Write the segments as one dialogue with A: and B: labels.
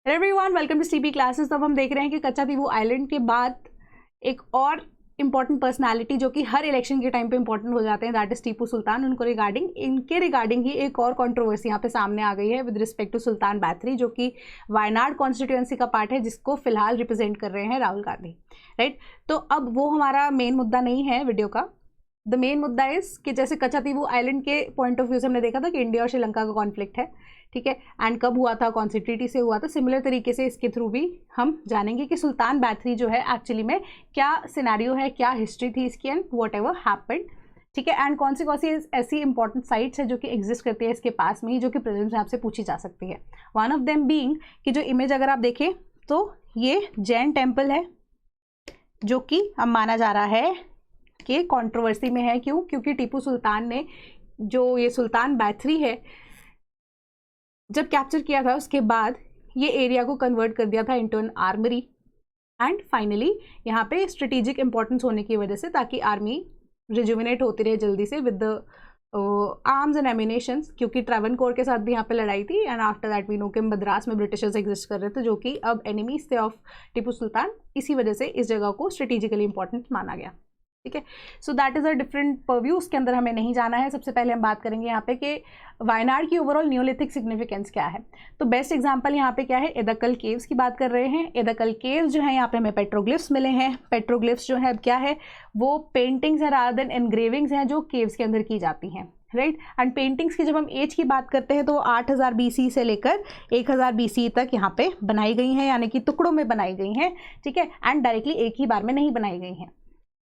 A: Everyone welcome to CB classes. तो अब हम देख रहे हैं कि कच्चातीवू आइलैंड के बाद एक और इंपॉर्टेंट पर्सनालिटी जो कि हर इलेक्शन के टाइम पे इंपॉर्टेंट हो जाते हैं, दैट इज टीपू सुल्तान। इनके रिगार्डिंग ही एक और कंट्रोवर्सी यहाँ पे सामने आ गई है विद रिस्पेक्ट टू सुल्तान बैथरी, जो कि वायनाड कॉन्स्टिट्यूएंसी का पार्ट है, जिसको फिलहाल रिप्रेजेंट कर रहे हैं राहुल गांधी, राइट। तो अब वो हमारा मेन मुद्दा नहीं है वीडियो का। द मेन मुद्दा इज कि जैसे कच्चातीवू आइलैंड के पॉइंट ऑफ व्यू से हमने देखा था कि इंडिया और श्रीलंका का कॉन्फ्लिक्ट है, ठीक है, एंड कब हुआ था, कौन सी ट्रीटी से हुआ था। सिमिलर तरीके से इसके थ्रू भी हम जानेंगे कि सुल्तान बैथरी जो है एक्चुअली में क्या सिनेरियो है, क्या हिस्ट्री थी इसकी, एंड वॉट एवर हैपेंड, ठीक है, एंड कौन सी ऐसी इंपॉर्टेंट साइट्स है जो कि एग्जिस्ट करती है इसके पास में ही, जो कि प्रेजेंट में आपसे पूछी जा सकती है। वन ऑफ देम बीइंग कि जो इमेज अगर आप देखें तो ये जैन टेम्पल है, जो कि अब माना जा रहा है कि कंट्रोवर्सी में है। क्यों? क्योंकि टीपू सुल्तान ने जो ये सुल्तान बैथरी है जब कैप्चर किया था, उसके बाद ये एरिया को कन्वर्ट कर दिया था into an armoury, and finally यहाँ पे स्ट्रेटेजिक इंपॉर्टेंस होने की वजह से, ताकि आर्मी रिजुविनेट होती रहे जल्दी से with the arms and ammunitions, क्योंकि ट्रावनकोर के साथ भी यहाँ पे लड़ाई थी, and after that we know कि मद्रास में ब्रिटिशर्स एग्जिस्ट कर रहे थे, जो कि अब एनिमीज थे ऑफ टीपू सुल्तान। इसी वजह से इस जगह को स्ट्रेटेजिकली इंपॉर्टेंट माना गया, ठीक है। So that is a different purview, उसके अंदर हमें नहीं जाना है। सबसे पहले हम बात करेंगे यहाँ पे कि वायनाड की ओवरऑल न्यूलिथिक सिग्निफिकेंस क्या है। तो बेस्ट एग्जांपल यहाँ पे क्या है, एदाकल केव्स की बात कर रहे हैं। एदाकल केव्स जो है यहाँ पे हमें पेट्रोग्लिफ्स मिले हैं। पेट्रोग्लिफ्स जो है क्या है, वो पेंटिंग्स है रादर देन एनग्रेविंग्स हैं जो केव्स के अंदर की जाती हैं, राइट। एंड पेंटिंग्स की जब हम एज की बात करते हैं तो 8000 BC से लेकर 1000 BC तक यहाँ पे बनाई गई हैं, यानी कि टुकड़ों में बनाई गई हैं, ठीक है, एंड डायरेक्टली एक ही बार में नहीं बनाई गई हैं।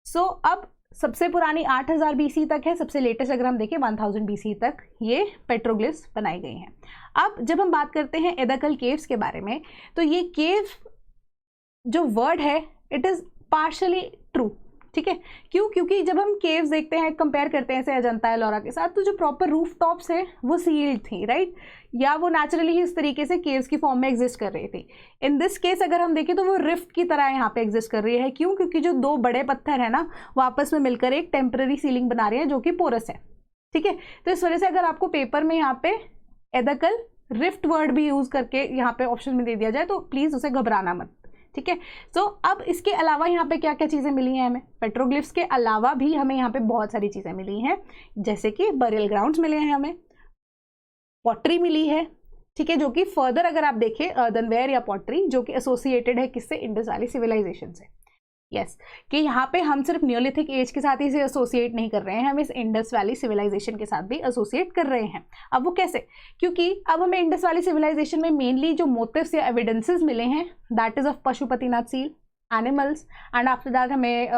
A: सो अब सबसे पुरानी 8000 BC तक है, सबसे लेटेस्ट अगर हम देखें 1000 BC तक ये पेट्रोग्लिफ्स बनाई गई हैं। अब जब हम बात करते हैं एदाकल केव्स के बारे में, तो ये केव जो वर्ड है इट इज़ पार्शली ट्रू, ठीक है। क्यों? क्योंकि जब हम केव्स देखते हैं, कंपेयर करते हैं जैसे अजंता एलोरा के साथ, तो जो प्रॉपर रूफ टॉप्स है वो सील्ड थी, राइट, या वो नेचुरली ही इस तरीके से केव्स की फॉर्म में एग्जिस्ट कर रही थी। इन दिस केस अगर हम देखें तो वो रिफ्ट की तरह यहाँ पे एग्जिस्ट कर रही है। क्यों? क्योंकि जो दो बड़े पत्थर है ना, वो आपस में मिलकर एक टेम्पररी सीलिंग बना रही है जो कि पोरस है, ठीक है। तो इस वजह से अगर आपको पेपर में यहाँ पे एदाकल रिफ्ट वर्ड भी यूज करके यहाँ पे ऑप्शन में दे दिया जाए तो प्लीज उसे घबराना मत, ठीक है। तो अब इसके अलावा यहाँ पे क्या क्या चीज़ें मिली हैं हमें, पेट्रोग्लिफ्स के अलावा भी हमें यहाँ पे बहुत सारी चीज़ें मिली हैं, जैसे कि बरियल ग्राउंड्स मिले हैं, हमें पॉटरी मिली है, ठीक है, जो कि फर्दर अगर आप देखें अर्दनवेयर या पॉटरी जो कि एसोसिएटेड है किससे, इंडस वैली सिविलाइजेशन से। यस, कि यहाँ पे हम सिर्फ न्यूलिथिक एज के साथ ही इसे एसोसिएट नहीं कर रहे हैं, हम इस इंडस वैली सिविलाइजेशन के साथ भी एसोसिएट कर रहे हैं। अब वो कैसे? क्योंकि अब हमें इंडस वैली सिविलाइजेशन में मेनली जो मोटिव्स या एविडेंसेस मिले हैं that is of Pashupatinath seal, animals, and after that हमें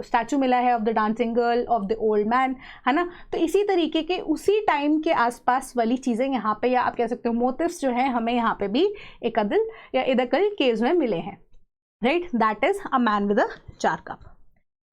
A: स्टैचू मिला है of the dancing girl, of the old man, है ना। तो इसी तरीके के उसी टाइम के आसपास वाली चीज़ें यहाँ पे, या आप कह सकते हो मोटिव्स जो हैं, हमें यहाँ पे भी एदाकल या एदाकल केव्स में मिले हैं, right. That is a man with a jar cup,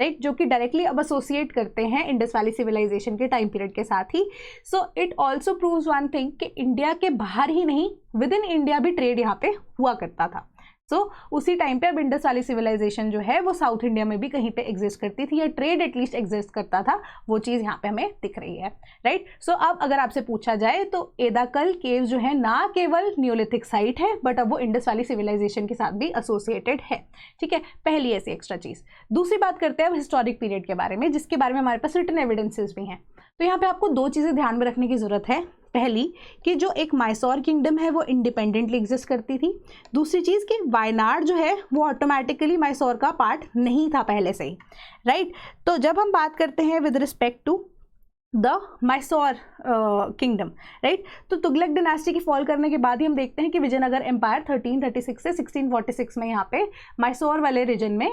A: right, जो कि डायरेक्टली अब एसोसिएट करते हैं इंडस वैली सिविलाइजेशन के टाइम पीरियड के साथ ही। So it also proves one thing कि इंडिया के बाहर ही नहीं, विद इन इंडिया भी ट्रेड यहाँ पे हुआ करता था। सो उसी टाइम पे अब इंडस वैली सिविलाइजेशन जो है वो साउथ इंडिया में भी कहीं पे एग्जिस्ट करती थी, या ट्रेड एटलीस्ट एग्जिस्ट करता था, वो चीज़ यहाँ पे हमें दिख रही है, राइट। सो अब अगर आपसे पूछा जाए तो एदाकल केव जो है ना केवल न्यूलिथिक साइट है, बट अब वो इंडस वैली सिविलाइजेशन के साथ भी एसोसिएटेड है, ठीक है, पहली ऐसी एक्स्ट्रा चीज़। दूसरी बात करते हैं अब हिस्टोरिक पीरियड के बारे में, जिसके बारे में हमारे पास रिटन एविडेंसेस भी हैं। तो यहाँ पे आपको दो चीज़ें ध्यान में रखने की ज़रूरत है। पहली कि जो एक माइसोर किंगडम है वो इंडिपेंडेंटली एग्जिस्ट करती थी। दूसरी चीज़ कि वायनाड जो है वो ऑटोमेटिकली माइसोर का पार्ट नहीं था पहले से ही, राइट। तो जब हम बात करते हैं with respect to the Mysore kingdom, right, तो तुगलक डिनास्टी की फॉल करने के बाद ही हम देखते हैं कि विजयनगर एम्पायर 1336 से 1646 में यहाँ पे माइसोर वाले रीजन में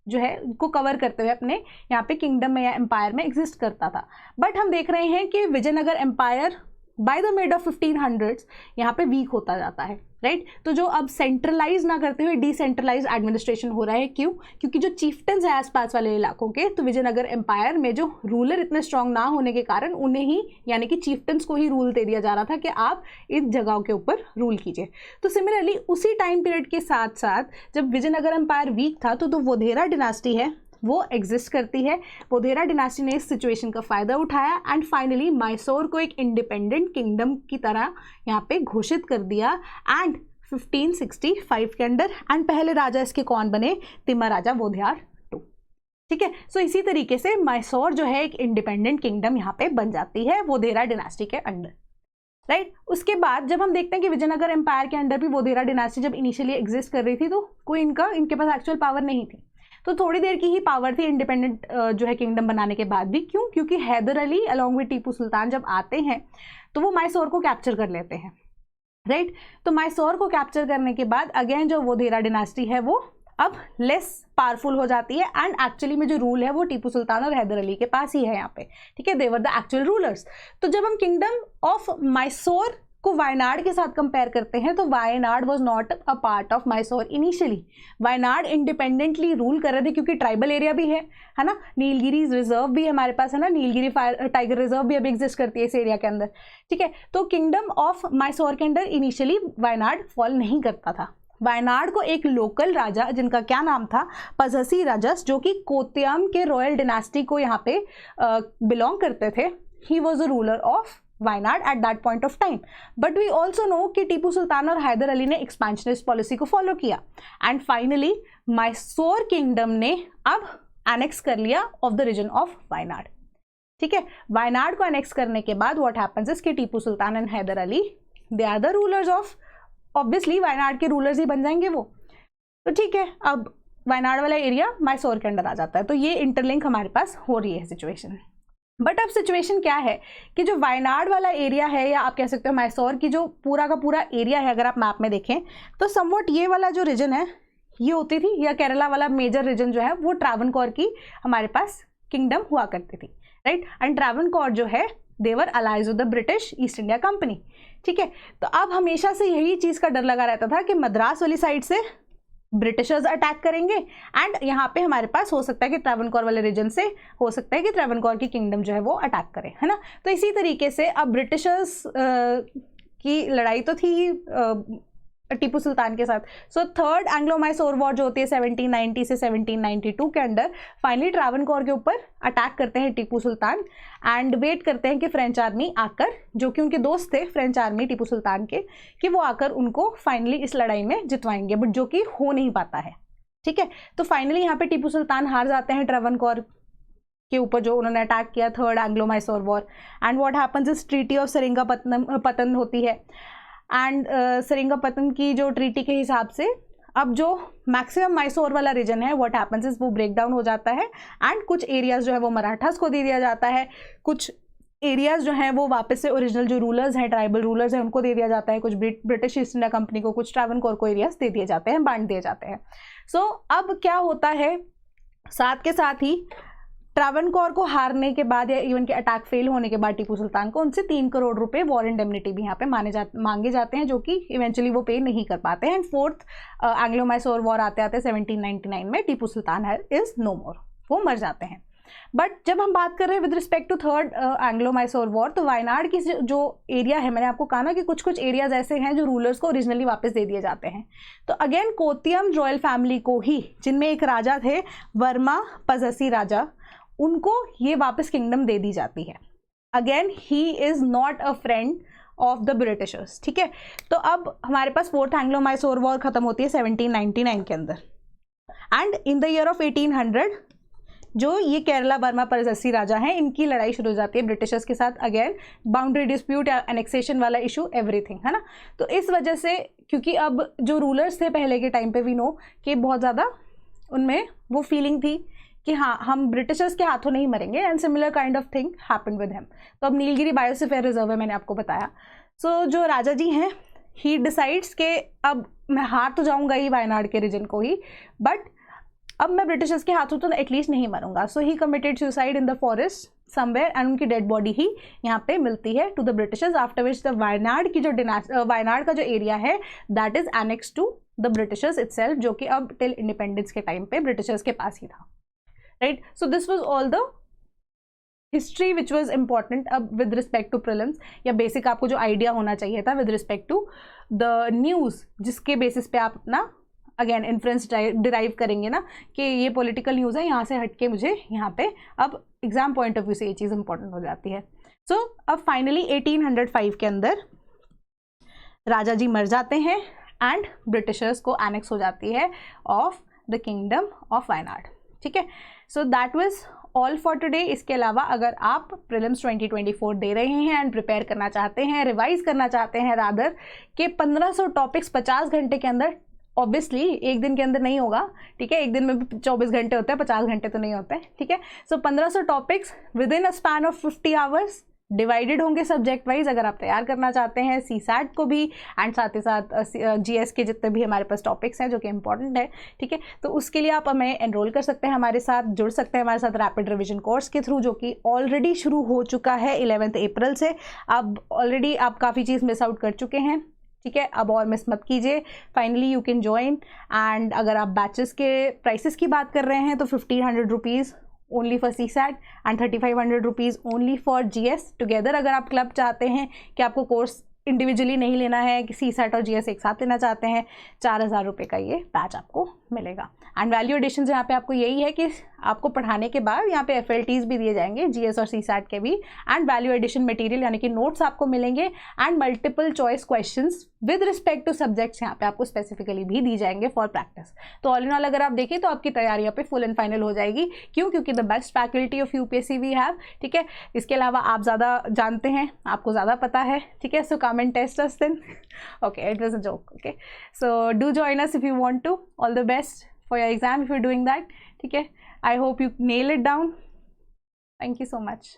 A: जो है को कवर करते हुए अपने यहाँ पे किंगडम में या एम्पायर में एग्जिस्ट करता था। बट हम देख रहे हैं कि Vijayanagar empire by the mid of 1500s यहाँ पे वीक होता जाता है, राइट। तो जो अब सेंट्रलाइज ना करते हुए डिसेंट्रलाइज एडमिनिस्ट्रेशन हो रहा है। क्यों? क्योंकि जो चीफ्टन्स है आसपास वाले इलाकों के, तो विजयनगर एम्पायर में जो रूलर इतने स्ट्रांग ना होने के कारण उन्हें ही, यानी कि चीफ्टन्स को ही रूल दे दिया जा रहा था कि आप इन जगहों के ऊपर रूल कीजिए। तो सिमिलरली उसी टाइम पीरियड के साथ साथ जब विजयनगर एम्पायर वीक था तो वोधेरा डिनास्टी है वो एग्जिस्ट करती है। वोधेरा डिनास्टी ने इस सिचुएशन का फ़ायदा उठाया एंड फाइनली मैसूर को एक इंडिपेंडेंट किंगडम की तरह यहाँ पे घोषित कर दिया। एंड 1565 के अंदर। एंड पहले राजा इसके कौन बने? तिम्माराजा वोढेयार II। ठीक है, सो इसी तरीके से मैसूर जो है एक इंडिपेंडेंट किंगडम यहाँ पे बन जाती है वोढेरा डिनास्टी के अंडर, राइट। उसके बाद जब हम देखते हैं कि विजयनगर एम्पायर के अंडर भी वोढेरा डिनास्टी जब इनिशियली एग्जिस्ट कर रही थी तो कोई इनके पास एक्चुअल पावर नहीं थी, तो थोड़ी देर की ही पावर थी इंडिपेंडेंट जो है किंगडम बनाने के बाद भी। क्यों? क्योंकि हैदर अली अलॉन्ग विद टीपू सुल्तान जब आते हैं तो वो मैसूर को कैप्चर कर लेते हैं, राइट। तो मैसूर को कैप्चर करने के बाद अगेन जो वोढेरा डिनास्टी है वो अब लेस पावरफुल हो जाती है एंड एक्चुअली में जो रूल है वो टीपू सुल्तान और हैदर अली के पास ही है यहाँ पे, ठीक है। दे वर द एक्चुअल रूलर्स। तो जब हम किंगडम ऑफ मैसूर को वायनाड के साथ कंपेयर करते हैं तो Wayanad was not a part of Mysore initially. Wayanad independently rule कर रहे थे क्योंकि ट्राइबल एरिया भी है ना, नीलगिरी रिजर्व भी हमारे पास है ना, नीलगिरी टाइगर रिजर्व भी अभी एग्जिस्ट करती है इस एरिया के अंदर, ठीक है। तो किंगडम ऑफ मैसूर के अंदर इनिशियली वायनाड फॉल नहीं करता था। वायनाड को एक लोकल राजा जिनका क्या नाम था? पजहसी राजस, जो कि कोत्याम के रॉयल डिनास्टी को यहाँ पे बिलोंग करते थे। He was a ruler of Wayanad at that point of time. But we also know कि टीपू सुल्तान और हैदर अली ने एक्सपेंशनिस्ट पॉलिसी को फॉलो किया एंड फाइनली मैसूर किंगडम ने अब एनेक्स कर लिया of the region of Wayanad, ठीक है। वायनाड को एनेक्स करने के बाद व्हाट हैपेंस इज कि Tipu Sultan and Hyder Ali they are the rulers of, obviously Wayanad के रूलर्स ही बन जाएंगे वो, तो ठीक है। अब वायनाड वाला एरिया मैसूर के अंडर आ जाता है, तो ये इंटरलिंक हमारे पास हो रही है सिचुएशन। बट अब सिचुएशन क्या है कि जो वायनाड वाला एरिया है या आप कह सकते हो मैसूर की जो पूरा का पूरा एरिया है, अगर आप मैप में देखें तो समवॉट ये वाला जो रीजन है ये होती थी, या केरला वाला मेजर रीजन जो है वो ट्रावनकोर की हमारे पास किंगडम हुआ करती थी, राइट। एंड ट्रावनकोर जो है they were allies with the British East India Company, ठीक है। तो अब हमेशा से यही चीज़ का डर लगा रहता था कि मद्रास वाली साइड से ब्रिटिशर्स अटैक करेंगे एंड यहाँ पे हमारे पास हो सकता है कि ट्रावनकोर वाले रीजन से हो सकता है कि ट्रावनकोर की किंगडम जो है वो अटैक करे, है ना। तो इसी तरीके से अब ब्रिटिशर्स की लड़ाई तो थी टीपू सुल्तान के साथ। So third Anglo Mysore war जो होती है 1790 से 1792 के अंदर फाइनली ट्रावनकोर के ऊपर अटैक करते हैं टीपू सुल्तान एंड वेट करते हैं कि फ्रेंच आर्मी आकर, जो कि उनके दोस्त थे फ्रेंच आर्मी टीपू सुल्तान के, कि वो आकर उनको फाइनली इस लड़ाई में जितवाएंगे, बट जो कि हो नहीं पाता है, ठीक है। तो फाइनली यहाँ पे टीपू सुल्तान हार जाते हैं ट्रावनकोर के ऊपर जो उन्होंने अटैक किया, third Anglo Mysore war. And what happens is treaty of Seringapatam होती है एंड सेरिंगापतन की जो ट्रीटी के हिसाब से अब जो मैक्सिमम मैसूर वाला रीजन है व्हाट हैपेंस इज वो ब्रेक डाउन हो जाता है एंड कुछ एरियाज जो है वो मराठास को दे दिया जाता है, कुछ एरियाज जो हैं वो वापस से ओरिजिनल जो रूलर्स हैं, ट्राइबल रूलर्स हैं, उनको दे दिया जाता है, कुछ ब्रिटिश ईस्ट इंडिया कंपनी को, कुछ ट्रावनकोर को एरियाज दे दिए जाते हैं, बांट दिए जाते हैं। सो अब क्या होता है, साथ के साथ ही ट्रावनकोर को हारने के बाद या इवन के अटैक फेल होने के बाद टीपू सुल्तान को उनसे 3 करोड़ रुपए वॉर इंडेमनिटी भी यहाँ पे मांगे जाते हैं, जो कि इवेंचुअली वो पे नहीं कर पाते हैं। And fourth Anglo Mysore war आते आते 1799 में टीपू सुल्तान इज नो मोर, वो मर जाते हैं। बट जब हम बात कर रहे हैं with respect to third Anglo Mysore war, तो वायनाड की जो एरिया है, मैंने आपको कहा ना कि कुछ कुछ एरियाज ऐसे हैं जो रूलर्स को ओरिजिनली वापस दे दिए जाते हैं। तो अगेन कोतियम रॉयल फैमिली को ही, जिनमें एक राजा थे वर्मा पजहसी राजा, उनको ये वापस किंगडम दे दी जाती है। Again he is not a friend of the Britishers, ठीक है। तो अब हमारे पास फोर्थ एंग्लो मैसूर वॉर खत्म होती है 1799 के अंदर and in the year of 1800 जो ये केरला बर्मा पजहसी राजा हैं, इनकी लड़ाई शुरू हो जाती है ब्रिटिशर्स के साथ। अगेन बाउंड्री डिस्प्यूट या एनेक्सेशन वाला इशू, एवरीथिंग, है ना। तो इस वजह से, क्योंकि अब जो रूलर्स थे पहले के टाइम पे वी नो कि बहुत ज़्यादा उनमें वो फीलिंग थी कि हाँ हम ब्रिटिशर्स के हाथों नहीं मरेंगे and similar kind of thing happened with him. तो अब नीलगिरी बायोस्फीयर रिजर्व है, मैंने आपको बताया। सो जो राजा जी हैं ही डिसाइड्स के अब मैं हार तो जाऊंगा ही वायनाड के रीजन को ही, बट अब मैं ब्रिटिशर्स के हाथों तो एटलीस्ट नहीं मरूंगा। So he committed suicide in the forest somewhere and उनकी डेड बॉडी ही यहाँ पे मिलती है to the Britishers. After which the Wayanad की जो वायनाड का जो एरिया है that is annex to the Britishers itself, जो कि अब टिल इंडिपेंडेंस के टाइम पे ब्रिटिशर्स के पास ही था, right. So this was all the history which was important. अब विद रिस्पेक्ट टू प्रीलिम्स या बेसिक आपको जो आइडिया होना चाहिए था with respect to the news, जिसके बेसिस पे आप अपना अगेन इन्फ्लुएंस डिराइव करेंगे ना कि ये पॉलिटिकल न्यूज़ है, यहाँ से हटके मुझे यहाँ पे अब एग्जाम पॉइंट ऑफ व्यू से ये चीज़ इंपॉर्टेंट हो जाती है। सो अब फाइनली 1805 के अंदर राजा जी मर जाते हैं एंड ब्रिटिशर्स को एनेक्स हो जाती है of the kingdom of Wayanad. ठीक है, so that was all for today. इसके अलावा अगर आप प्रीलिम्स 2024 दे रहे हैं एंड प्रिपेयर करना चाहते हैं, रिवाइज करना चाहते हैं रादर, कि 1500 टॉपिक्स 50 घंटे के अंदर, ऑब्वियसली एक दिन के अंदर नहीं होगा, ठीक है, एक दिन में भी 24 घंटे होते हैं, 50 घंटे तो नहीं होते हैं, ठीक है। सो 1500 topics with in a span of 50 hours divided होंगे सब्जेक्ट वाइज, अगर आप तैयार करना चाहते हैं CSAT को भी एंड साथ ही साथ GS के जितने भी हमारे पास टॉपिक्स हैं जो कि इंपॉर्टेंट है, ठीक है। तो उसके लिए आप हमें एनरोल कर सकते हैं, हमारे साथ जुड़ सकते हैं हमारे साथ रैपिड रिवीजन कोर्स के थ्रू, जो कि ऑलरेडी शुरू हो चुका है 11 अप्रैल से। अब ऑलरेडी आप काफ़ी चीज़ मिस आउट कर चुके हैं, ठीक है, अब और मिस मत कीजिए। Finally you can join. And अगर आप बैचेस के प्राइसेस की बात कर रहे हैं तो 1500 rupees only for CSAT and 3500 rupees only for GS together. अगर आप क्लब चाहते हैं कि आपको कोर्स इंडिविजुअली नहीं लेना है, कि CSAT और GS एक साथ लेना चाहते हैं, 4000 रुपये का ये बैच आपको मिलेगा। एंड वैल्यू एडिशन यहाँ पे आपको यही है कि आपको पढ़ाने के बाद यहाँ पे FLTs भी दिए जाएंगे GS और CSAT के भी, एंड वैल्यू एडिशन मटेरियल यानी कि नोट्स आपको मिलेंगे, and multiple choice questions with respect two subjects यहाँ पे आपको स्पेसिफिकली भी दी जाएंगे फॉर प्रैक्टिस। तो ऑल इन ऑल अगर आप देखें तो आपकी तैयारी यहाँ पे फुल एंड फाइनल हो जाएगी। क्यों? क्योंकि the best faculty of UPSC we have, ठीक है। इसके अलावा आप ज़्यादा जानते हैं, आपको ज़्यादा पता है, ठीक है। So come and test us then. Okay, it was a joke. Okay, so do join us if you want to. All the best for your exam if you're doing that, ठीक है। I hope you nail it down. Thank you so much.